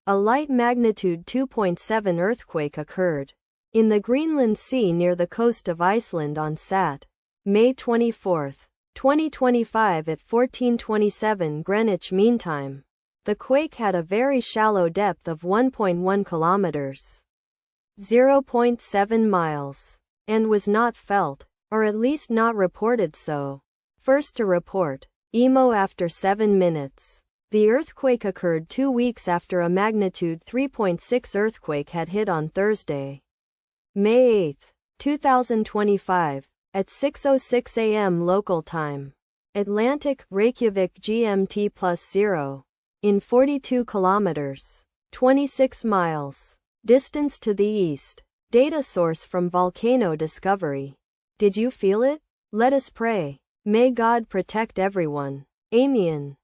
A light magnitude 2.7 earthquake occurred in the Greenland Sea near the coast of Iceland on May 24, 2025 at 14:27 Greenwich Mean Time. The quake had a very shallow depth of 1.1 kilometers, 0.7 miles, and was not felt, or at least not reported so. First to report, EMO after 7 minutes. The earthquake occurred 2 weeks after a magnitude 3.6 earthquake had hit on Thursday, May 8, 2025, at 6:06 a.m. local time. Atlantic, Reykjavik GMT +0. In 42 kilometers, 26 miles, distance to the east. Data source from Volcano Discovery. Did you feel it? Let us pray. May God protect everyone. Amen.